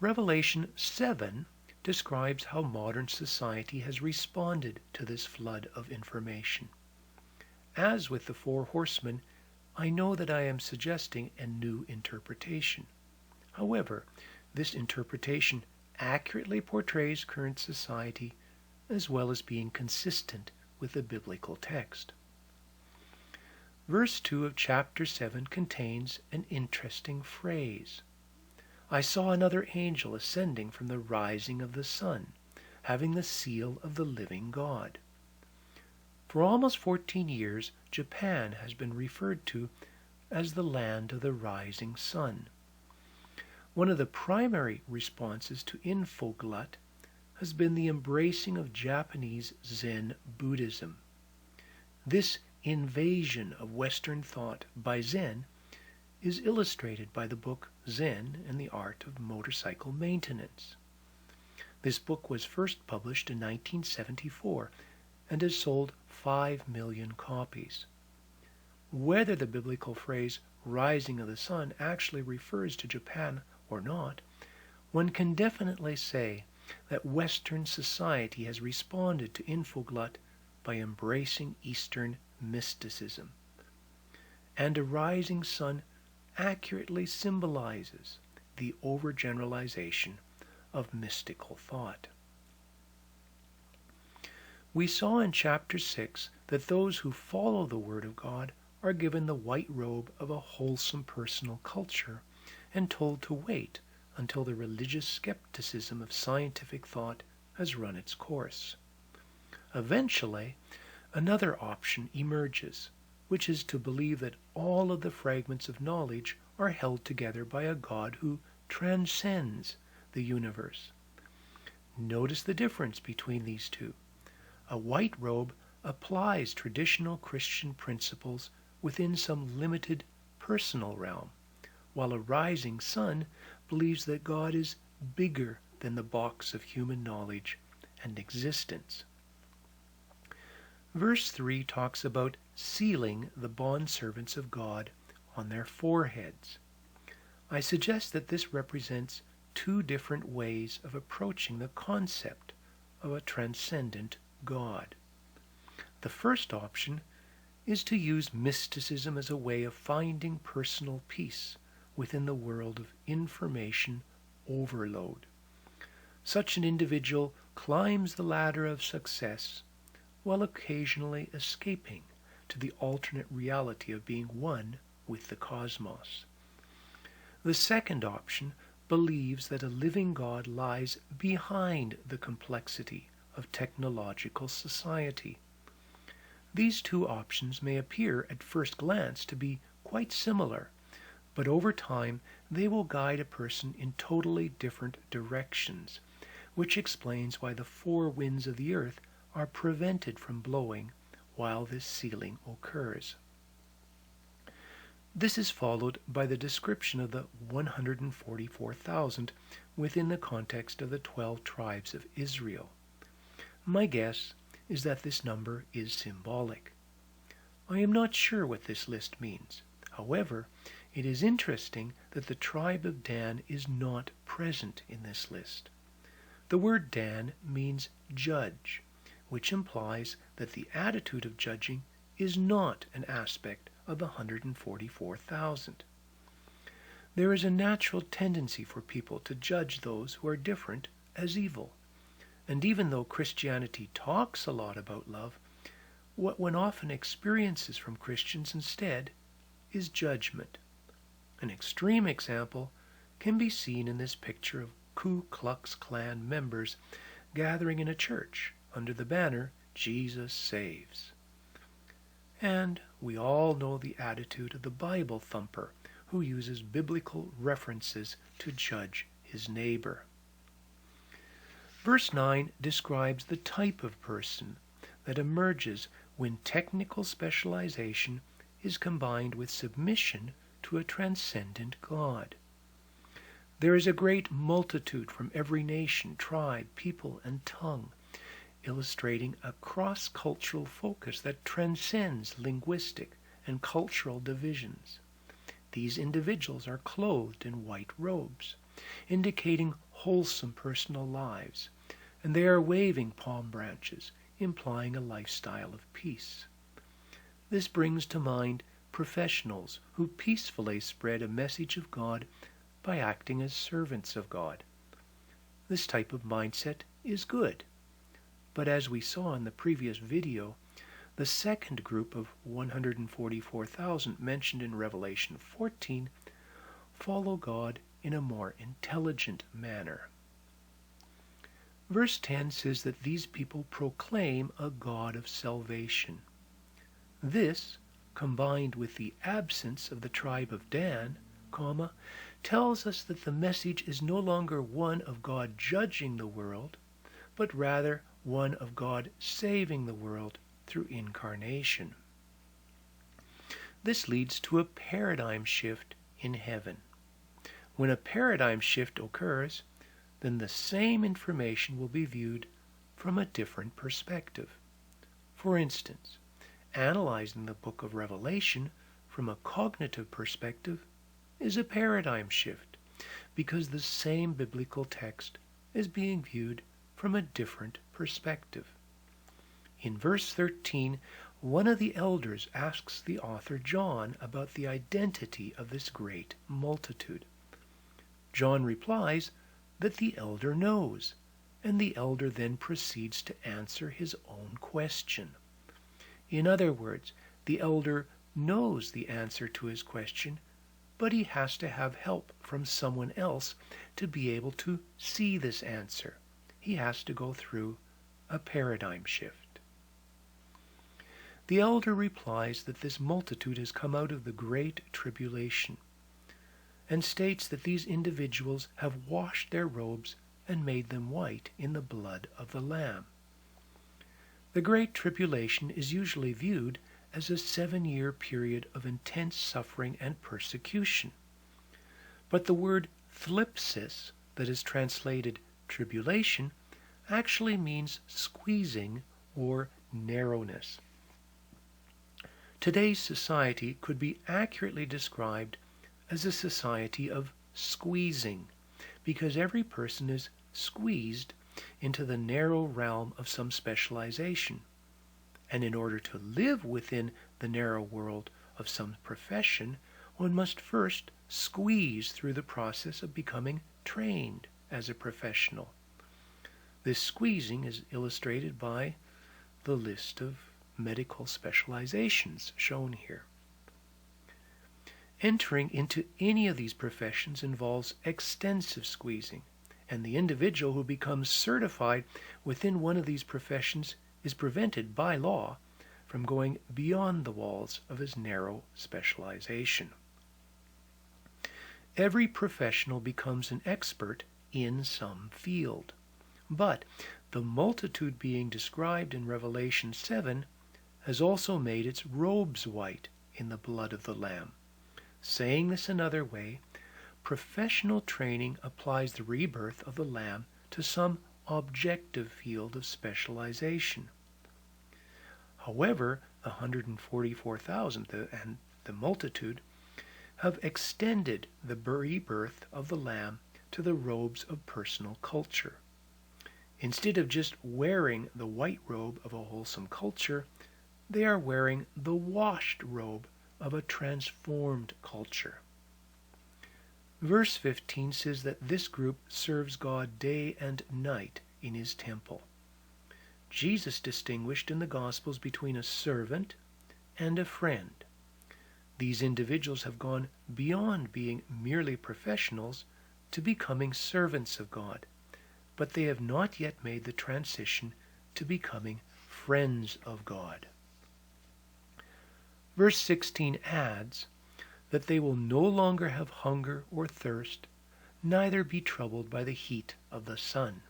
Revelation 7 describes how modern society has responded to this flood of information. As with the four horsemen, I know that I am suggesting a new interpretation. However, this interpretation accurately portrays current society as well as being consistent with the biblical text. Verse 2 of chapter 7 contains an interesting phrase. I saw another angel ascending from the rising of the sun, having the seal of the living God. For almost 14 years, Japan has been referred to as the land of the rising sun. One of the primary responses to infoglut has been the embracing of Japanese Zen Buddhism. This invasion of Western thought by Zen is illustrated by the book Zen and the Art of Motorcycle Maintenance. This book was first published in 1974 and has sold 5 million copies. Whether the biblical phrase rising of the sun actually refers to Japan or not, one can definitely say that Western society has responded to infoglut by embracing Eastern mysticism. And a rising sun accurately symbolizes the overgeneralization of mystical thought. We saw in chapter 6 that those who follow the Word of God are given the white robe of a wholesome personal culture and told to wait until the religious skepticism of scientific thought has run its course. Eventually, another option emerges, which is to believe that all of the fragments of knowledge are held together by a God who transcends the universe. Notice the difference between these two. A white robe applies traditional Christian principles within some limited personal realm, while a rising sun believes that God is bigger than the box of human knowledge and existence. Verse 3 talks about sealing the bondservants of God on their foreheads. I suggest that this represents two different ways of approaching the concept of a transcendent God. The first option is to use mysticism as a way of finding personal peace within the world of information overload. Such an individual climbs the ladder of success while occasionally escaping to the alternate reality of being one with the cosmos. The second option believes that a living God lies behind the complexity of technological society. These two options may appear at first glance to be quite similar, but over time they will guide a person in totally different directions, which explains why the four winds of the earth are prevented from blowing while this sealing occurs. This is followed by the description of the 144,000 within the context of the 12 tribes of Israel. My guess is that this number is symbolic. I am not sure what this list means. However, it is interesting that the tribe of Dan is not present in this list. The word Dan means judge, which implies that the attitude of judging is not an aspect of the 144,000. There is a natural tendency for people to judge those who are different as evil. And even though Christianity talks a lot about love, what one often experiences from Christians instead is judgment. An extreme example can be seen in this picture of Ku Klux Klan members gathering in a church under the banner, Jesus Saves. And we all know the attitude of the Bible thumper who uses biblical references to judge his neighbor. Verse 9 describes the type of person that emerges when technical specialization is combined with submission to a transcendent God. There is a great multitude from every nation, tribe, people, and tongue, illustrating a cross-cultural focus that transcends linguistic and cultural divisions. These individuals are clothed in white robes, indicating wholesome personal lives, and they are waving palm branches, implying a lifestyle of peace. This brings to mind professionals who peacefully spread a message of God by acting as servants of God. This type of mindset is good, but as we saw in the previous video, the second group of 144,000 mentioned in Revelation 14 follow God in a more intelligent manner. Verse 10 says that these people proclaim a God of salvation. This, combined with the absence of the tribe of Dan, tells us that the message is no longer one of God judging the world, but rather one of God saving the world through incarnation. This leads to a paradigm shift in heaven. When a paradigm shift occurs, then the same information will be viewed from a different perspective. For instance, analyzing the book of Revelation from a cognitive perspective is a paradigm shift, because the same biblical text is being viewed from a different perspective. In verse 13, one of the elders asks the author John about the identity of this great multitude. John replies that the elder knows, and the elder then proceeds to answer his own question. In other words, the elder knows the answer to his question, but he has to have help from someone else to be able to see this answer. He has to go through a paradigm shift. The elder replies that this multitude has come out of the great tribulation, and states that these individuals have washed their robes and made them white in the blood of the Lamb. The great tribulation is usually viewed as a 7-year period of intense suffering and persecution. But the word thlipsis, that is translated tribulation, actually means squeezing or narrowness. Today's society could be accurately described as a society of squeezing, because every person is squeezed into the narrow realm of some specialization. And in order to live within the narrow world of some profession, one must first squeeze through the process of becoming trained as a professional. This squeezing is illustrated by the list of medical specializations shown here. Entering into any of these professions involves extensive squeezing, and the individual who becomes certified within one of these professions is prevented by law from going beyond the walls of his narrow specialization. Every professional becomes an expert in some field, but the multitude being described in Revelation 7 has also made its robes white in the blood of the Lamb. Saying this another way, professional training applies the rebirth of the Lamb to some objective field of specialization. However, 144,000 and the multitude have extended the rebirth of the Lamb to the robes of personal culture. Instead of just wearing the white robe of a wholesome culture, they are wearing the washed robe of a transformed culture. Verse 15 says that this group serves God day and night in his temple. Jesus distinguished in the Gospels between a servant and a friend. These individuals have gone beyond being merely professionals to becoming servants of God, but they have not yet made the transition to becoming friends of God. Verse 16 adds that they will no longer have hunger or thirst, neither be troubled by the heat of the sun.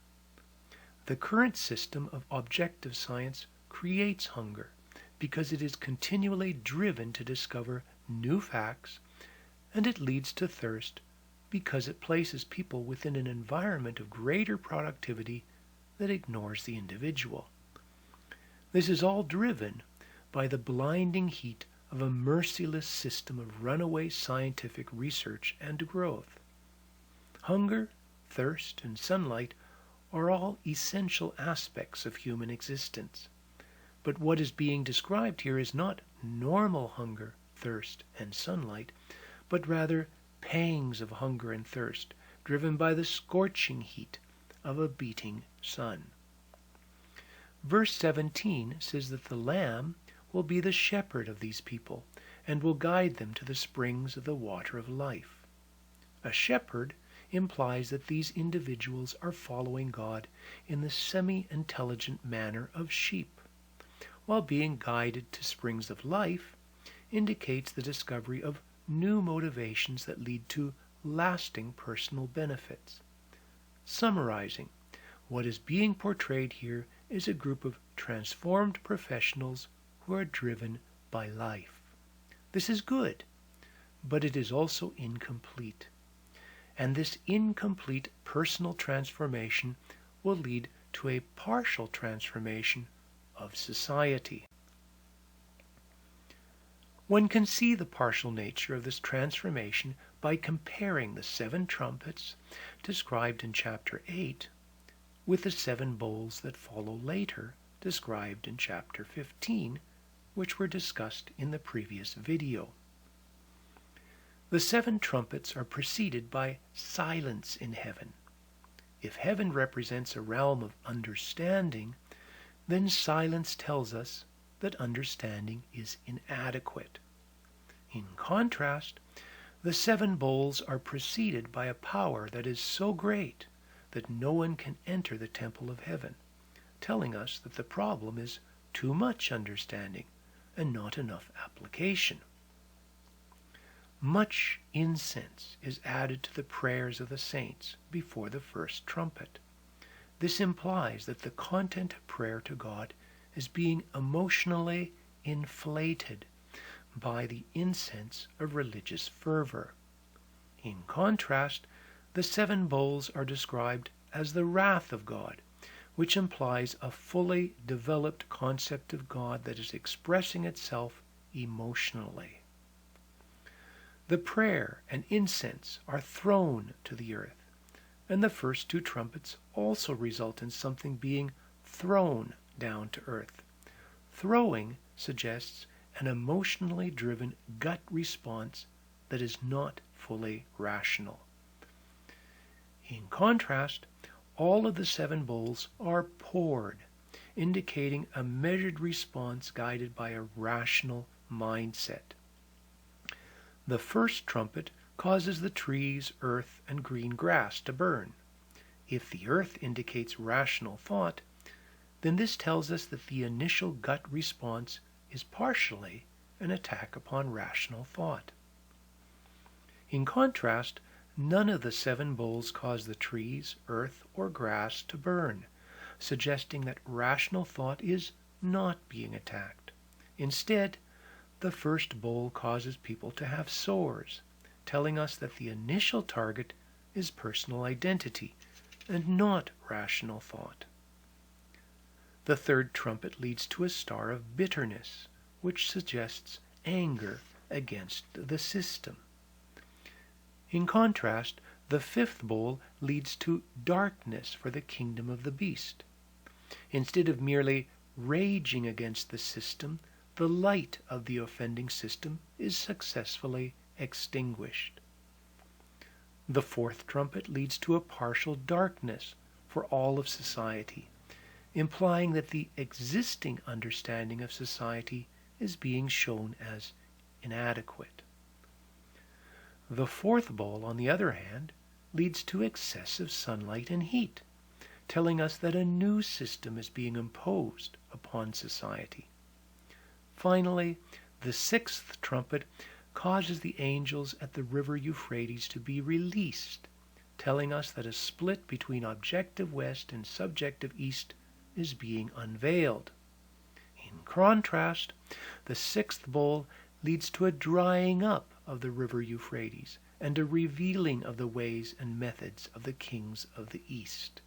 The current system of objective science creates hunger because it is continually driven to discover new facts, and it leads to thirst because it places people within an environment of greater productivity that ignores the individual. This is all driven by the blinding heat of a merciless system of runaway scientific research and growth. Hunger, thirst, and sunlight are all essential aspects of human existence. But what is being described here is not normal hunger, thirst, and sunlight, but rather pangs of hunger and thirst, driven by the scorching heat of a beating sun. Verse 17 says that the Lamb will be the shepherd of these people and will guide them to the springs of the water of life. A shepherd implies that these individuals are following God in the semi-intelligent manner of sheep, while being guided to springs of life indicates the discovery of new motivations that lead to lasting personal benefits. Summarizing, what is being portrayed here is a group of transformed professionals who are driven by life. This is good, but it is also incomplete. And this incomplete personal transformation will lead to a partial transformation of society. One can see the partial nature of this transformation by comparing the 7 trumpets described in chapter 8 with the 7 bowls that follow later, described in chapter 15, which were discussed in the previous video. The 7 trumpets are preceded by silence in heaven. If heaven represents a realm of understanding, then silence tells us that understanding is inadequate. In contrast, the 7 bowls are preceded by a power that is so great that no one can enter the temple of heaven, telling us that the problem is too much understanding and not enough application. Much incense is added to the prayers of the saints before the first trumpet. This implies that the content of prayer to God is being emotionally inflated by the incense of religious fervor. In contrast, the 7 bowls are described as the wrath of God, which implies a fully developed concept of God that is expressing itself emotionally. The prayer and incense are thrown to the earth, and the first 2 trumpets also result in something being thrown down to earth. Throwing suggests an emotionally driven gut response that is not fully rational. In contrast, all of the 7 bowls are poured, indicating a measured response guided by a rational mindset. The first trumpet causes the trees, earth, and green grass to burn. If the earth indicates rational thought, then this tells us that the initial gut response is partially an attack upon rational thought. In contrast, none of the 7 bowls cause the trees, earth, or grass to burn, suggesting that rational thought is not being attacked. Instead, the first bowl causes people to have sores, telling us that the initial target is personal identity and not rational thought. The third trumpet leads to a star of bitterness, which suggests anger against the system. In contrast, the 5th bowl leads to darkness for the kingdom of the beast. Instead of merely raging against the system, the light of the offending system is successfully extinguished. The 4th trumpet leads to a partial darkness for all of society, implying that the existing understanding of society is being shown as inadequate. The 4th bowl, on the other hand, leads to excessive sunlight and heat, telling us that a new system is being imposed upon society. Finally, the 6th trumpet causes the angels at the river Euphrates to be released, telling us that a split between objective West and subjective East is being unveiled. In contrast, the 6th bowl leads to a drying up of the river Euphrates and a revealing of the ways and methods of the kings of the East.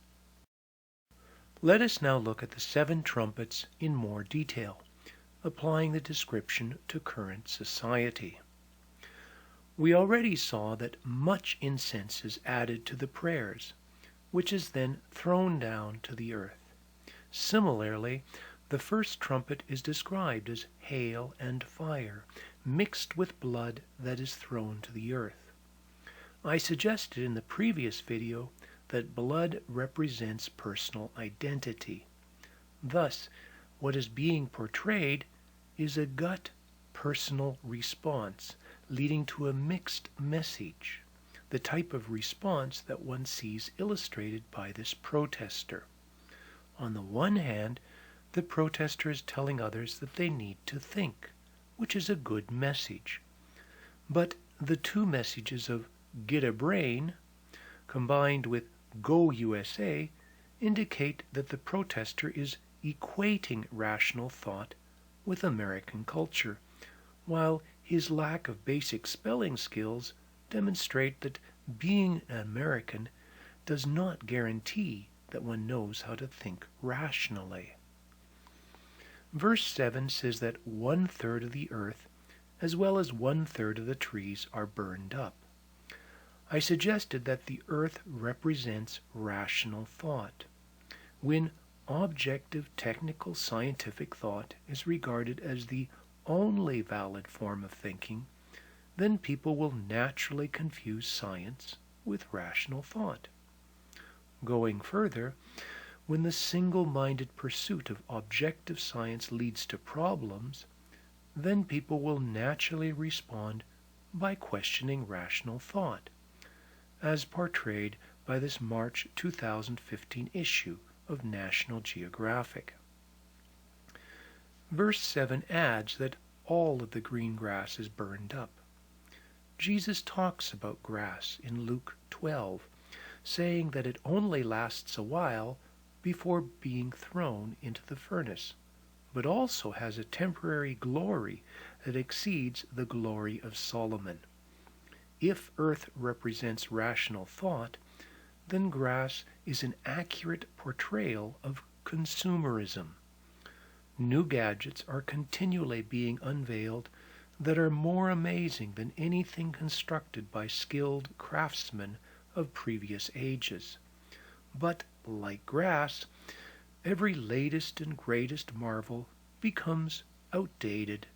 Let us now look at the 7 trumpets in more detail, applying the description to current society. We already saw that much incense is added to the prayers, which is then thrown down to the earth. Similarly, the first trumpet is described as hail and fire, mixed with blood that is thrown to the earth. I suggested in the previous video that blood represents personal identity. Thus, what is being portrayed is a gut personal response, leading to a mixed message, the type of response that one sees illustrated by this protester. On the one hand, the protester is telling others that they need to think, which is a good message. But the two messages of "get a brain" combined with "go USA" indicate that the protester is equating rational thought with American culture, while his lack of basic spelling skills demonstrate that being an American does not guarantee that one knows how to think rationally. Verse 7 says that 1/3 of the earth, as well as 1/3 of the trees, are burned up. I suggested that the earth represents rational thought. When objective, technical, scientific thought is regarded as the only valid form of thinking, then people will naturally confuse science with rational thought. Going further, when the single-minded pursuit of objective science leads to problems, then people will naturally respond by questioning rational thought, as portrayed by this March 2015 issue of National Geographic. Verse 7 adds that all of the green grass is burned up. Jesus talks about grass in Luke 12, saying that it only lasts a while before being thrown into the furnace, but also has a temporary glory that exceeds the glory of Solomon. If earth represents rational thought, then grass is an accurate portrayal of consumerism. New gadgets are continually being unveiled that are more amazing than anything constructed by skilled craftsmen of previous ages. But, like grass, every latest and greatest marvel becomes outdated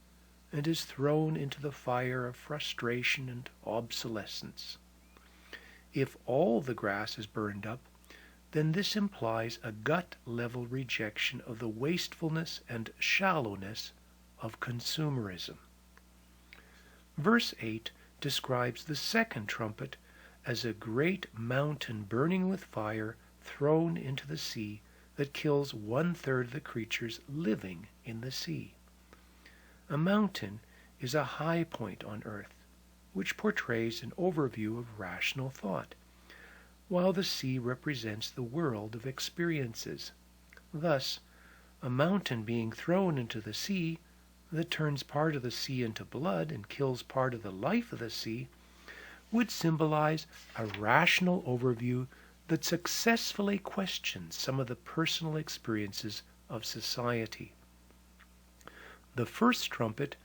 and is thrown into the fire of frustration and obsolescence. If all the grass is burned up, then this implies a gut-level rejection of the wastefulness and shallowness of consumerism. Verse 8 describes the second trumpet as a great mountain burning with fire thrown into the sea that kills 1/3 of the creatures living in the sea. A mountain is a high point on earth, which portrays an overview of rational thought, while the sea represents the world of experiences. Thus, a mountain being thrown into the sea that turns part of the sea into blood and kills part of the life of the sea would symbolize a rational overview that successfully questions some of the personal experiences of society. The first trumpet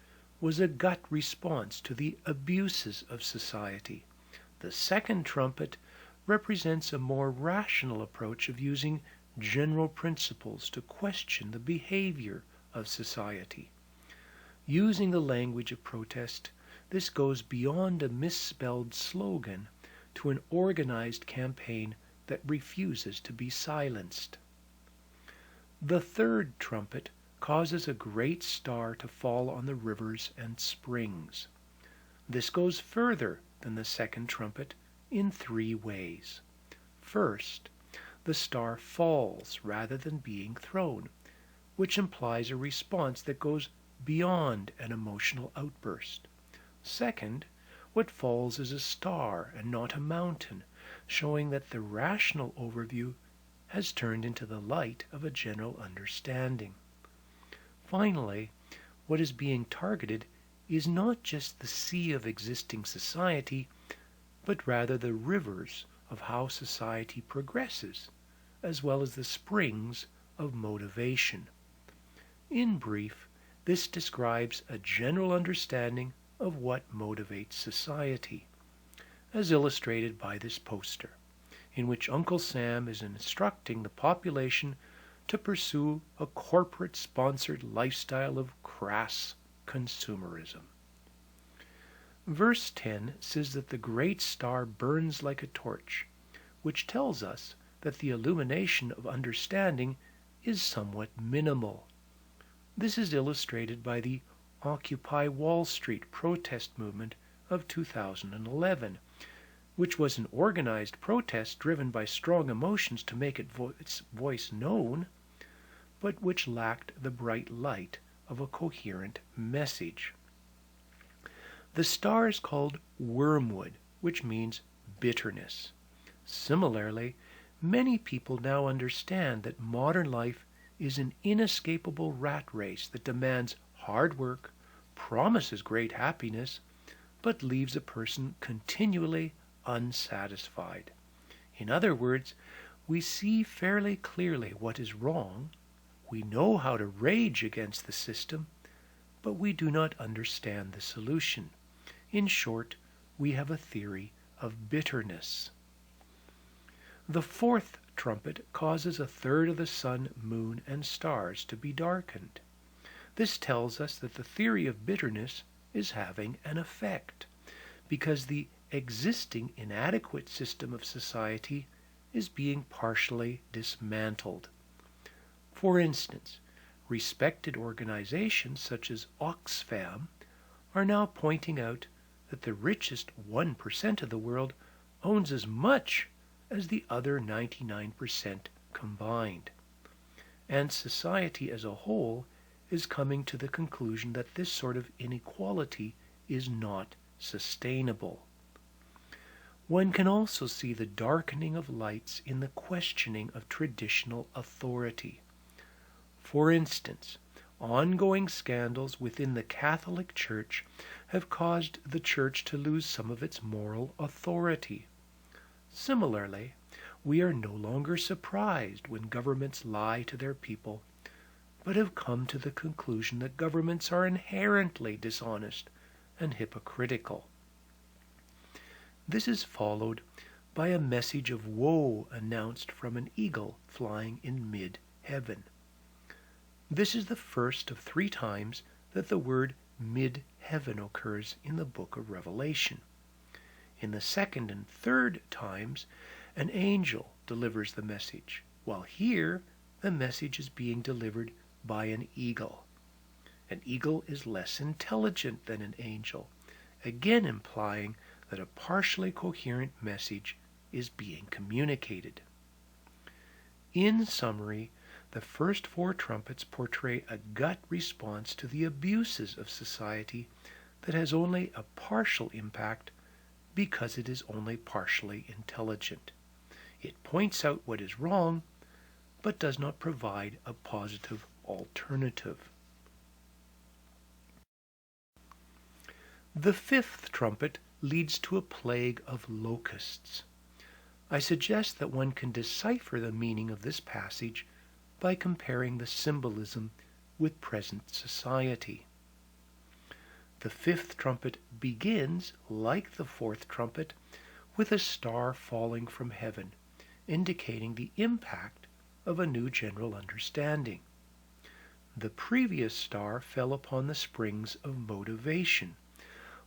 was a gut response to the abuses of society. The second trumpet represents a more rational approach of using general principles to question the behavior of society. Using the language of protest, this goes beyond a misspelled slogan to an organized campaign that refuses to be silenced. The third trumpet causes a great star to fall on the rivers and springs. This goes further than the second trumpet in 3 ways. First, the star falls rather than being thrown, which implies a response that goes beyond an emotional outburst. Second, what falls is a star and not a mountain, showing that the rational overview has turned into the light of a general understanding. Finally, what is being targeted is not just the sea of existing society, but rather the rivers of how society progresses, as well as the springs of motivation. In brief, this describes a general understanding of what motivates society, as illustrated by this poster. in which Uncle Sam is instructing the population to pursue a corporate-sponsored lifestyle of crass consumerism. Verse 10 says that the great star burns like a torch, which tells us that the illumination of understanding is somewhat minimal. This is illustrated by the Occupy Wall Street protest movement of 2011, which was an organized protest driven by strong emotions to make its voice known, but which lacked the bright light of a coherent message. The star is called wormwood, which means bitterness. Similarly, many people now understand that modern life is an inescapable rat race that demands hard work, promises great happiness, but leaves a person continually unsatisfied. In other words, we see fairly clearly what is wrong, we know how to rage against the system, but we do not understand the solution. In short, we have a theory of bitterness. The fourth trumpet causes a third of the sun, moon, and stars to be darkened. This tells us that the theory of bitterness is having an effect, because the existing inadequate system of society is being partially dismantled. For instance, respected organizations such as Oxfam are now pointing out that the richest 1% of the world owns as much as the other 99% combined. And society as a whole is coming to the conclusion that this sort of inequality is not sustainable. One can also see the darkening of lights in the questioning of traditional authority. For instance, ongoing scandals within the Catholic Church have caused the Church to lose some of its moral authority. Similarly, we are no longer surprised when governments lie to their people, but have come to the conclusion that governments are inherently dishonest and hypocritical. This is followed by a message of woe announced from an eagle flying in mid-heaven. This is the first of 3 times that the word mid-heaven occurs in the book of Revelation. In the second and third times, an angel delivers the message, while here the message is being delivered by an eagle. An eagle is less intelligent than an angel, again implying that a partially coherent message is being communicated. In summary, the first 4 trumpets portray a gut response to the abuses of society that has only a partial impact because it is only partially intelligent. It points out what is wrong, but does not provide a positive alternative. The 5th trumpet leads to a plague of locusts. I suggest that one can decipher the meaning of this passage by comparing the symbolism with present society. The 5th trumpet begins, like the 4th trumpet, with a star falling from heaven, indicating the impact of a new general understanding. The previous star fell upon the springs of motivation,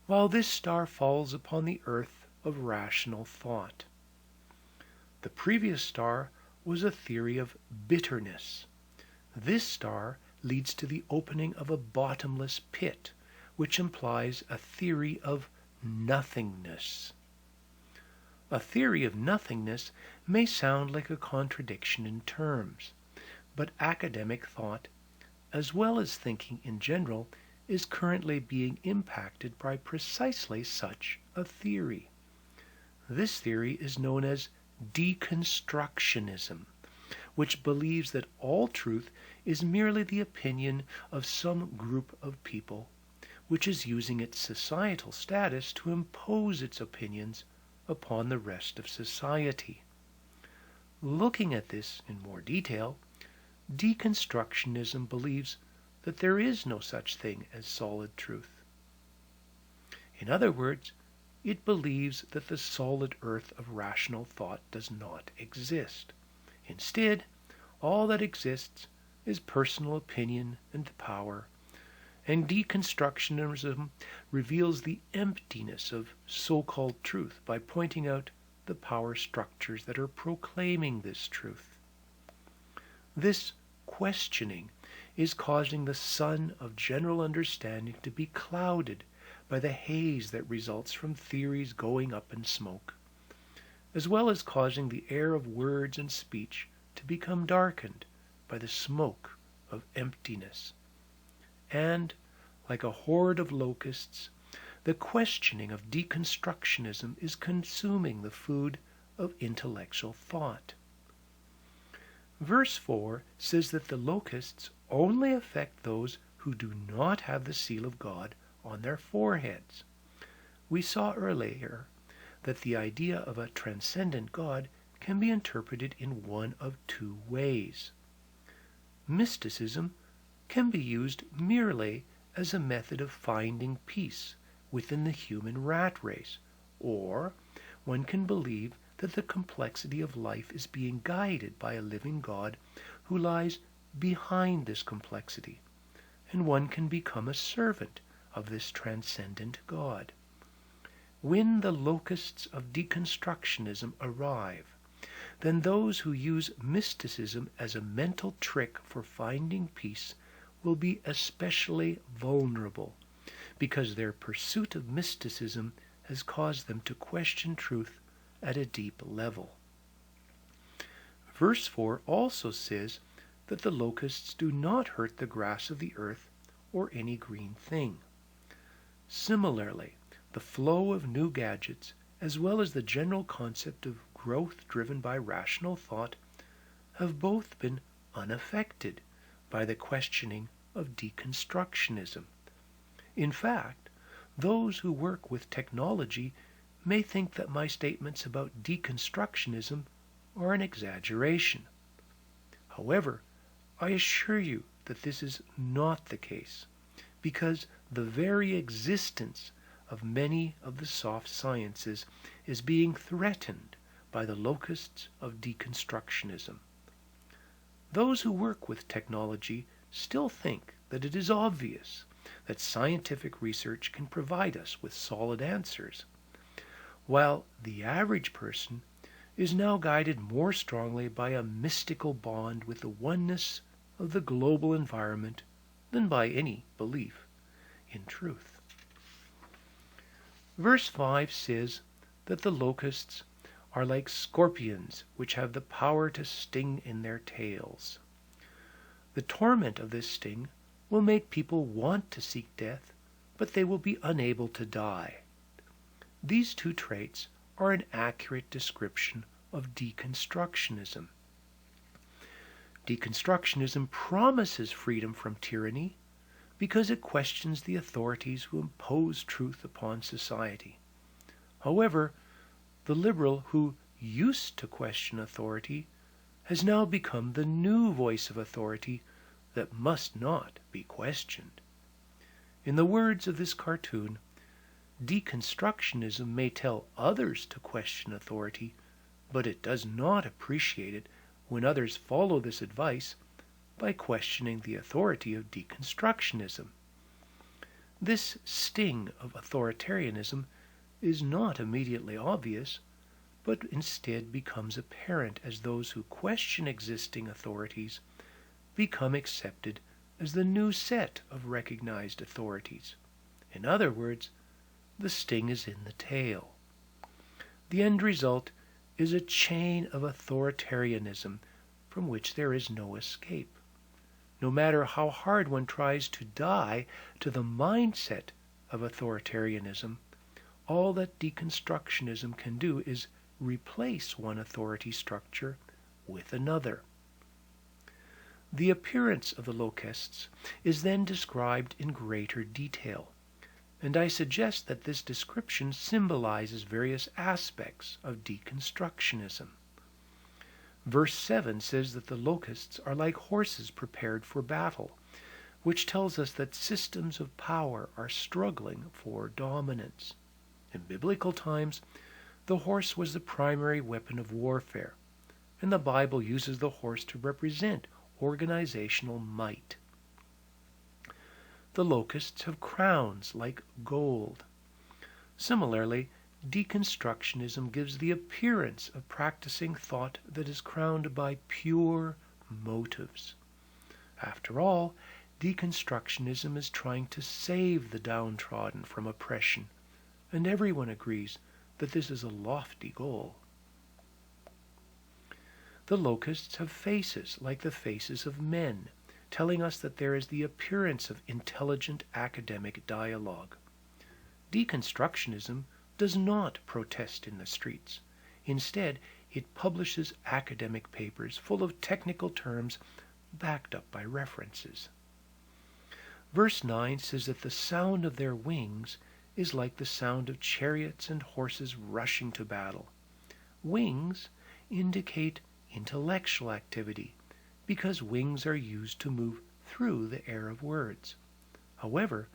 while this star falls upon the earth of rational thought. The previous star was a theory of bitterness. This star leads to the opening of a bottomless pit, which implies a theory of nothingness. A theory of nothingness may sound like a contradiction in terms, but academic thought, as well as thinking in general, is currently being impacted by precisely such a theory. This theory is known as deconstructionism, which believes that all truth is merely the opinion of some group of people, which is using its societal status to impose its opinions upon the rest of society. Looking at this in more detail, deconstructionism believes that there is no such thing as solid truth. In other words, it believes that the solid earth of rational thought does not exist. Instead, all that exists is personal opinion and power, and deconstructionism reveals the emptiness of so-called truth by pointing out the power structures that are proclaiming this truth. This questioning is causing the sun of general understanding to be clouded by the haze that results from theories going up in smoke, as well as causing the air of words and speech to become darkened by the smoke of emptiness. And, like a horde of locusts, the questioning of deconstructionism is consuming the food of intellectual thought. Verse 4 says that the locusts only affect those who do not have the seal of God on their foreheads. We saw earlier that the idea of a transcendent God can be interpreted in one of two ways. Mysticism can be used merely as a method of finding peace within the human rat race, or one can believe that the complexity of life is being guided by a living God who lies behind this complexity, and one can become a servant of this transcendent God. When the locusts of deconstructionism arrive, then those who use mysticism as a mental trick for finding peace will be especially vulnerable, because their pursuit of mysticism has caused them to question truth at a deep level. Verse 4 also says that the locusts do not hurt the grass of the earth or any green thing. Similarly, the flow of new gadgets, as well as the general concept of growth driven by rational thought, have both been unaffected by the questioning of deconstructionism. In fact, those who work with technology may think that my statements about deconstructionism are an exaggeration. However, I assure you that this is not the case, because the very existence of many of the soft sciences is being threatened by the locusts of deconstructionism. Those who work with technology still think that it is obvious that scientific research can provide us with solid answers, while the average person is now guided more strongly by a mystical bond with the oneness of the global environment than by any belief in truth. Verse 5 says that the locusts are like scorpions which have the power to sting in their tails. The torment of this sting will make people want to seek death, but they will be unable to die. These two traits are an accurate description of deconstructionism. Deconstructionism promises freedom from tyranny because it questions the authorities who impose truth upon society. However, the liberal who used to question authority has now become the new voice of authority that must not be questioned. In the words of this cartoon, deconstructionism may tell others to question authority, but it does not appreciate it when others follow this advice by questioning the authority of deconstructionism. This sting of authoritarianism is not immediately obvious, but instead becomes apparent as those who question existing authorities become accepted as the new set of recognized authorities. In other words, the sting is in the tail. The end result is a chain of authoritarianism from which there is no escape. No matter how hard one tries to die to the mindset of authoritarianism, all that deconstructionism can do is replace one authority structure with another. The appearance of the locusts is then described in greater detail, and I suggest that this description symbolizes various aspects of deconstructionism. Verse 7 says that the locusts are like horses prepared for battle, which tells us that systems of power are struggling for dominance. In biblical times, the horse was the primary weapon of warfare, and the Bible uses the horse to represent organizational might. The locusts have crowns like gold. Similarly, deconstructionism gives the appearance of practicing thought that is crowned by pure motives. After all, deconstructionism is trying to save the downtrodden from oppression, and everyone agrees that this is a lofty goal. The locusts have faces like the faces of men, telling us that there is the appearance of intelligent academic dialogue. Deconstructionism does not protest in the streets. Instead, it publishes academic papers full of technical terms backed up by references. Verse 9 says that the sound of their wings is like the sound of chariots and horses rushing to battle. Wings indicate intellectual activity because wings are used to move through the air of words. However,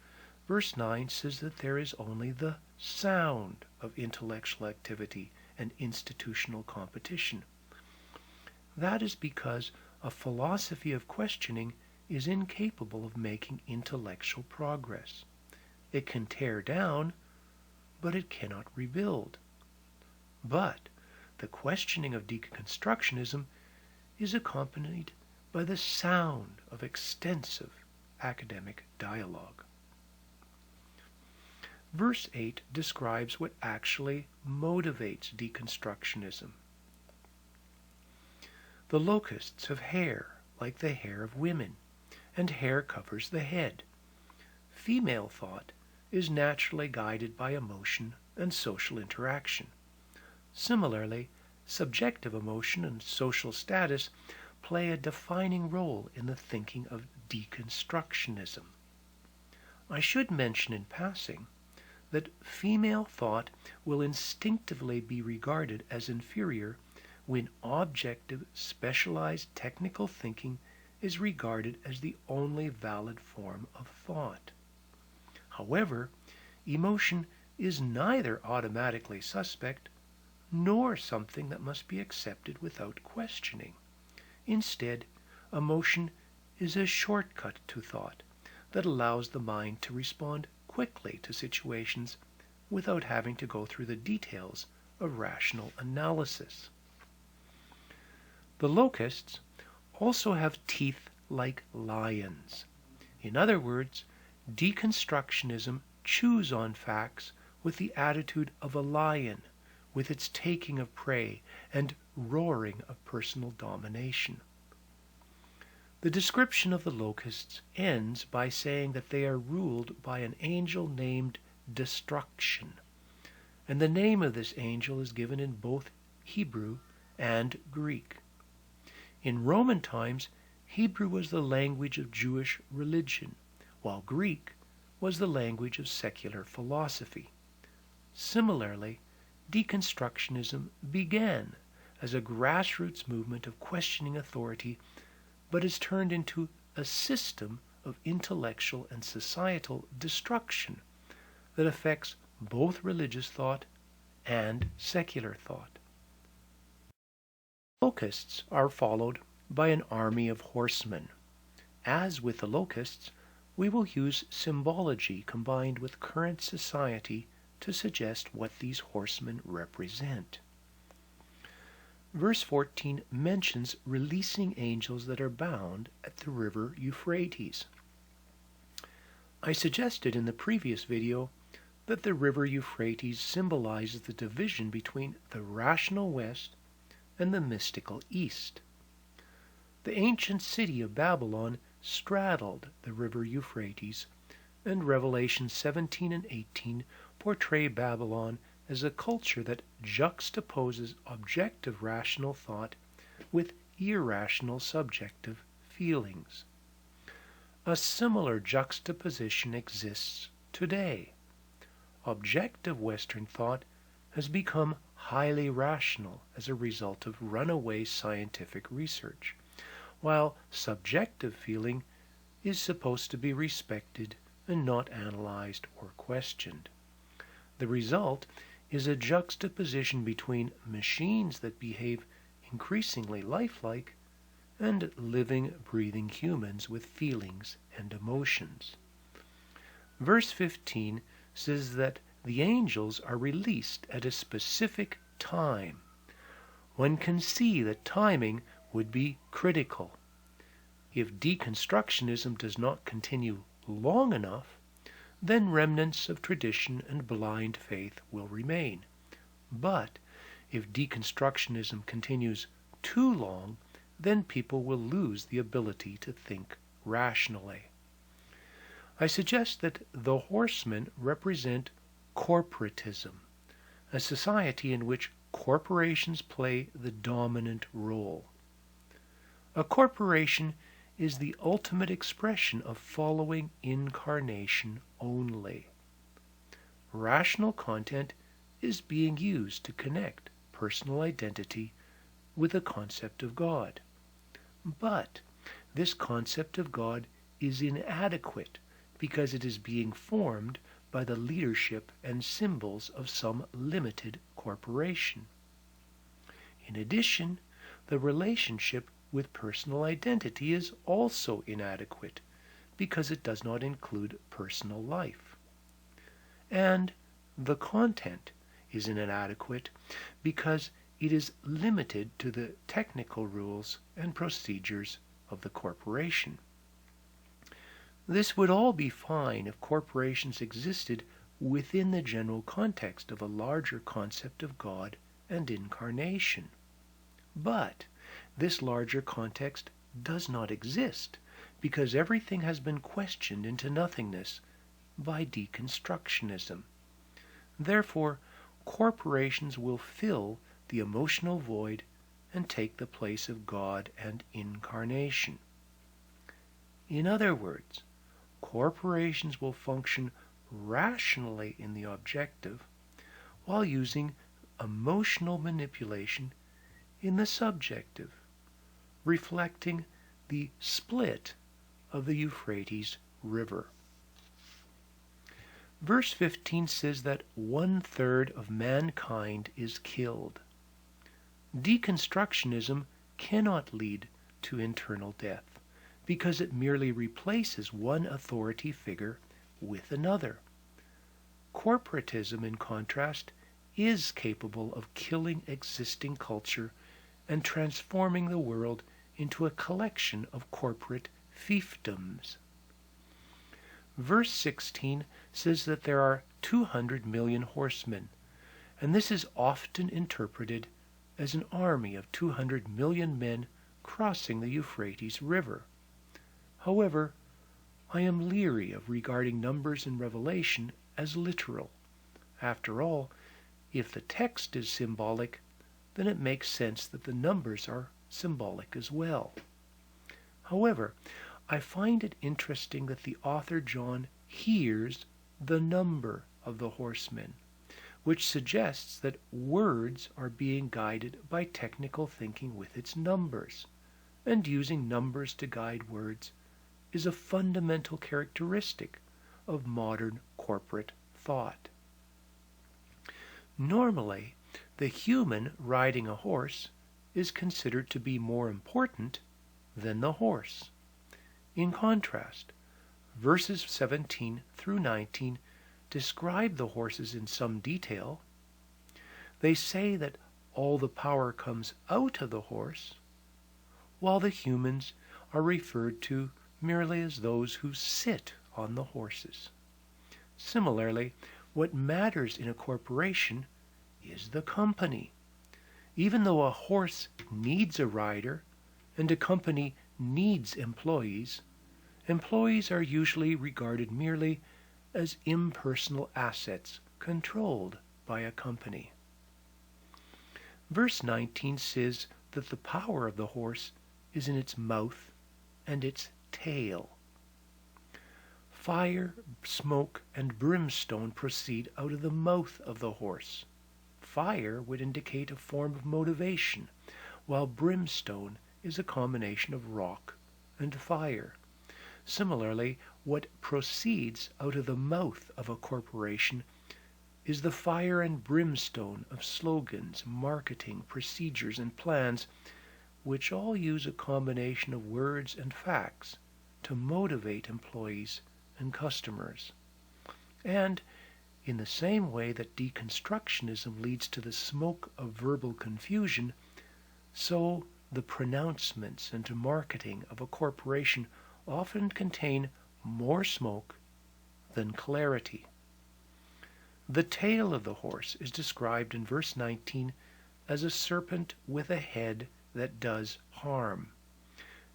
verse 9 says that there is only the sound of intellectual activity and institutional competition. That is because a philosophy of questioning is incapable of making intellectual progress. It can tear down, but it cannot rebuild. But the questioning of deconstructionism is accompanied by the sound of extensive academic dialogue. Verse 8 describes what actually motivates deconstructionism. The locusts have hair like the hair of women, and hair covers the head. Female thought is naturally guided by emotion and social interaction. Similarly, subjective emotion and social status play a defining role in the thinking of deconstructionism. I should mention in passing that female thought will instinctively be regarded as inferior when objective, specialized technical thinking is regarded as the only valid form of thought. However, emotion is neither automatically suspect nor something that must be accepted without questioning. Instead, emotion is a shortcut to thought that allows the mind to respond quickly to situations without having to go through the details of rational analysis. The locusts also have teeth like lions. In other words, deconstructionism chews on facts with the attitude of a lion, with its taking of prey and roaring of personal domination. The description of the locusts ends by saying that they are ruled by an angel named Destruction, and the name of this angel is given in both Hebrew and Greek. In Roman times, Hebrew was the language of Jewish religion, while Greek was the language of secular philosophy. Similarly, deconstructionism began as a grassroots movement of questioning authority, but has turned into a system of intellectual and societal destruction that affects both religious thought and secular thought. Locusts are followed by an army of horsemen. As with the locusts, we will use symbology combined with current society to suggest what these horsemen represent. Verse 14 mentions releasing angels that are bound at the river Euphrates. I suggested in the previous video that the river Euphrates symbolizes the division between the rational West and the mystical East. The ancient city of Babylon straddled the river Euphrates, and Revelation 17 and 18 portray Babylon as a culture that juxtaposes objective rational thought with irrational subjective feelings. A similar juxtaposition exists today. Objective Western thought has become highly rational as a result of runaway scientific research, while subjective feeling is supposed to be respected and not analyzed or questioned. The result is a juxtaposition between machines that behave increasingly lifelike and living, breathing humans with feelings and emotions. Verse 15 says that the angels are released at a specific time. One can see that timing would be critical. If deconstructionism does not continue long enough, then remnants of tradition and blind faith will remain. But if deconstructionism continues too long, then people will lose the ability to think rationally. I suggest that the horsemen represent corporatism, a society in which corporations play the dominant role. A corporation is the ultimate expression of following incarnation only. Rational content is being used to connect personal identity with the concept of God. But this concept of God is inadequate because it is being formed by the leadership and symbols of some limited corporation. In addition, the relationship with personal identity is also inadequate because it does not include personal life. And the content is inadequate because it is limited to the technical rules and procedures of the corporation. This would all be fine if corporations existed within the general context of a larger concept of God and incarnation. But this larger context does not exist because everything has been questioned into nothingness by deconstructionism. Therefore, corporations will fill the emotional void and take the place of God and incarnation. In other words, corporations will function rationally in the objective while using emotional manipulation in the subjective, reflecting the split of the Euphrates River. Verse 15 says that 1/3 of mankind is killed. Deconstructionism cannot lead to internal death because it merely replaces one authority figure with another. Corporatism, in contrast, is capable of killing existing culture and transforming the world into a collection of corporate fiefdoms. Verse 16 says that there are 200 million horsemen, and this is often interpreted as an army of 200 million men crossing the Euphrates River. However, I am leery of regarding numbers in Revelation as literal. After all, if the text is symbolic, then it makes sense that the numbers are symbolic as well. However, I find it interesting that the author John hears the number of the horsemen, which suggests that words are being guided by technical thinking with its numbers, and using numbers to guide words is a fundamental characteristic of modern corporate thought. Normally, the human riding a horse is considered to be more important than the horse. In contrast, verses 17 through 19 describe the horses in some detail. They say that all the power comes out of the horse, while the humans are referred to merely as those who sit on the horses. Similarly, what matters in a corporation is the company. Even though a horse needs a rider and a company needs employees, employees are usually regarded merely as impersonal assets controlled by a company. Verse 19 says that the power of the horse is in its mouth and its tail. Fire, smoke, and brimstone proceed out of the mouth of the horse. Fire would indicate a form of motivation, while brimstone is a combination of rock and fire. Similarly, what proceeds out of the mouth of a corporation is the fire and brimstone of slogans, marketing, procedures, and plans, which all use a combination of words and facts to motivate employees and customers. And in the same way that deconstructionism leads to the smoke of verbal confusion, so the pronouncements and marketing of a corporation often contain more smoke than clarity. The tail of the horse is described in verse 19 as a serpent with a head that does harm,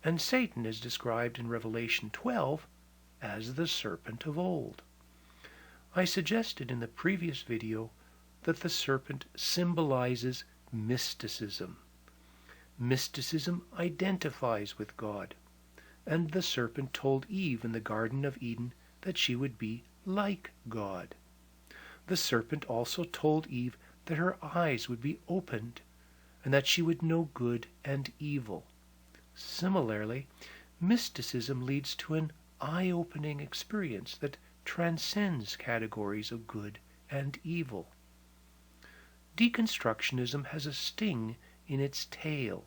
and Satan is described in Revelation 12 as the serpent of old. I suggested in the previous video that the serpent symbolizes mysticism. Mysticism identifies with God, and the serpent told Eve in the Garden of Eden that she would be like God. The serpent also told Eve that her eyes would be opened and that she would know good and evil. Similarly, mysticism leads to an eye-opening experience that transcends categories of good and evil. Deconstructionism has a sting in its tail,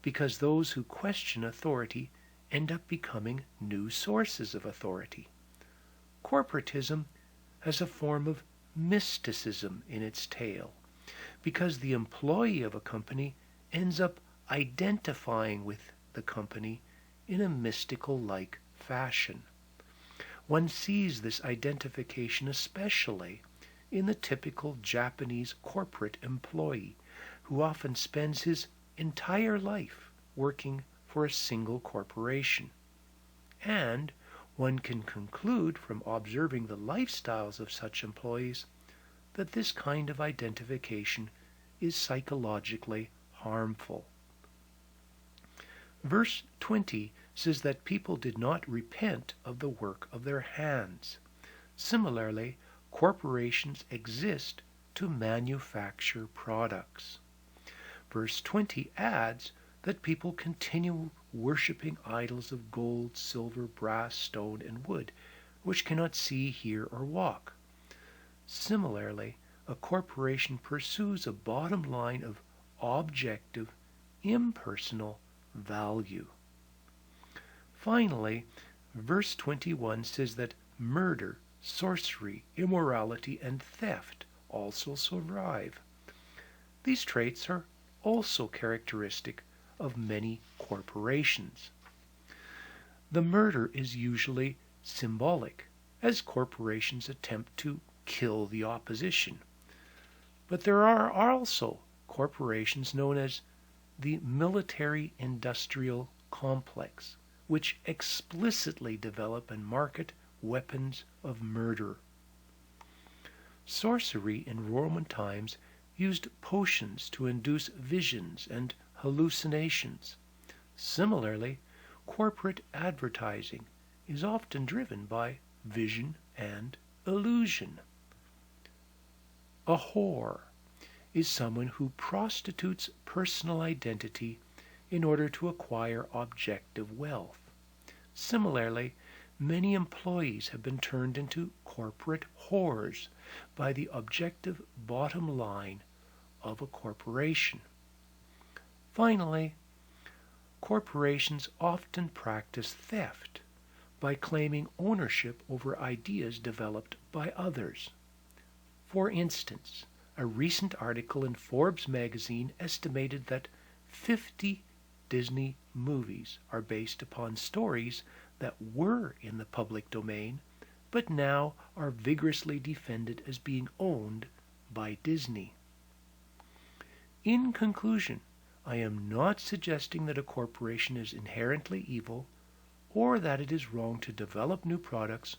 because those who question authority end up becoming new sources of authority. Corporatism has a form of mysticism in its tail, because the employee of a company ends up identifying with the company in a mystical-like fashion. One sees this identification especially in the typical Japanese corporate employee, who often spends his entire life working for a single corporation. And one can conclude from observing the lifestyles of such employees that this kind of identification is psychologically harmful. Verse 20 says that people did not repent of the work of their hands. Similarly, corporations exist to manufacture products. Verse 20 adds that people continue worshipping idols of gold, silver, brass, stone, and wood, which cannot see, hear, or walk. Similarly, a corporation pursues a bottom line of objective, impersonal value. Finally, verse 21 says that murder, sorcery, immorality, and theft also survive. These traits are also characteristic of many corporations. The murder is usually symbolic, as corporations attempt to kill the opposition. But there are also corporations known as the military-industrial complex, which explicitly develop and market weapons of murder. Sorcery in Roman times used potions to induce visions and hallucinations. Similarly, corporate advertising is often driven by vision and illusion. A whore is someone who prostitutes personal identity in order to acquire objective wealth. Similarly, many employees have been turned into corporate whores by the objective bottom line of a corporation. Finally, corporations often practice theft by claiming ownership over ideas developed by others. For instance, a recent article in Forbes magazine estimated that 50 Disney movies are based upon stories that were in the public domain, but now are vigorously defended as being owned by Disney. In conclusion, I am not suggesting that a corporation is inherently evil, or that it is wrong to develop new products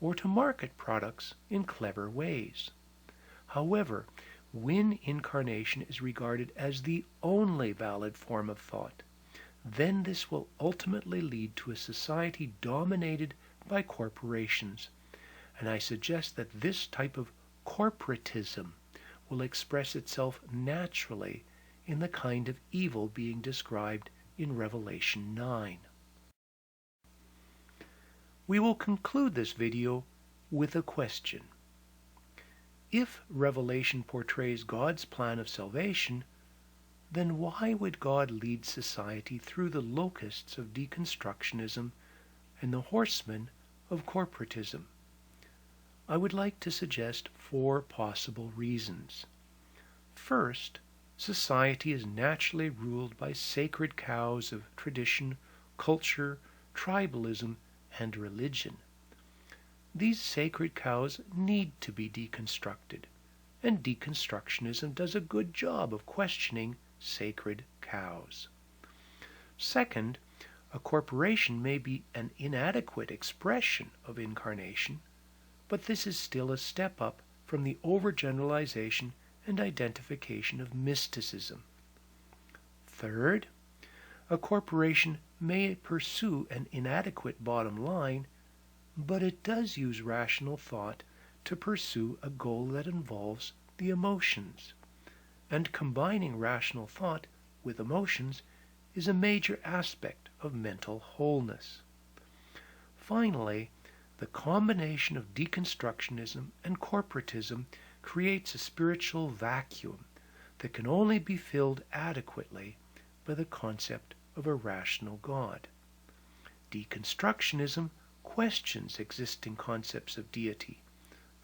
or to market products in clever ways. However, when incarnation is regarded as the only valid form of thought, then this will ultimately lead to a society dominated by corporations, and I suggest that this type of corporatism will express itself naturally in the kind of evil being described in Revelation 9. We will conclude this video with a question. If Revelation portrays God's plan of salvation, then why would God lead society through the locusts of deconstructionism and the horsemen of corporatism? I would like to suggest 4 possible reasons. First, society is naturally ruled by sacred cows of tradition, culture, tribalism, and religion. These sacred cows need to be deconstructed, and deconstructionism does a good job of questioning sacred cows. Second, a corporation may be an inadequate expression of incarnation, but this is still a step up from the overgeneralization and identification of mysticism. Third, a corporation may pursue an inadequate bottom line, but it does use rational thought to pursue a goal that involves the emotions. And combining rational thought with emotions is a major aspect of mental wholeness. Finally, the combination of deconstructionism and corporatism creates a spiritual vacuum that can only be filled adequately by the concept of a rational God. Deconstructionism questions existing concepts of deity.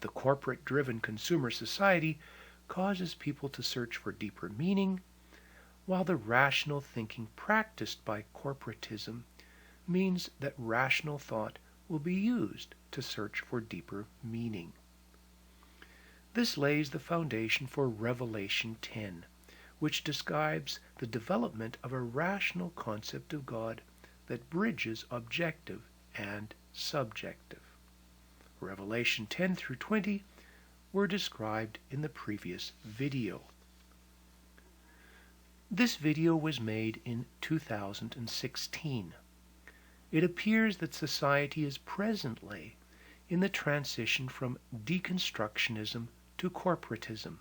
The corporate-driven consumer society causes people to search for deeper meaning, while the rational thinking practiced by corporatism means that rational thought will be used to search for deeper meaning. This lays the foundation for Revelation 10, which describes the development of a rational concept of God that bridges objective and subjective. Revelation 10 through 20 were described in the previous video. This video was made in 2016. It appears that society is presently in the transition from deconstructionism to corporatism.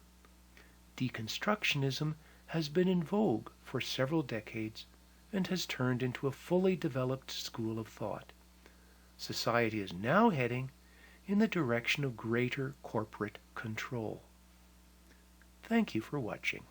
Deconstructionism has been in vogue for several decades and has turned into a fully developed school of thought. Society is now heading in the direction of greater corporate control. Thank you for watching.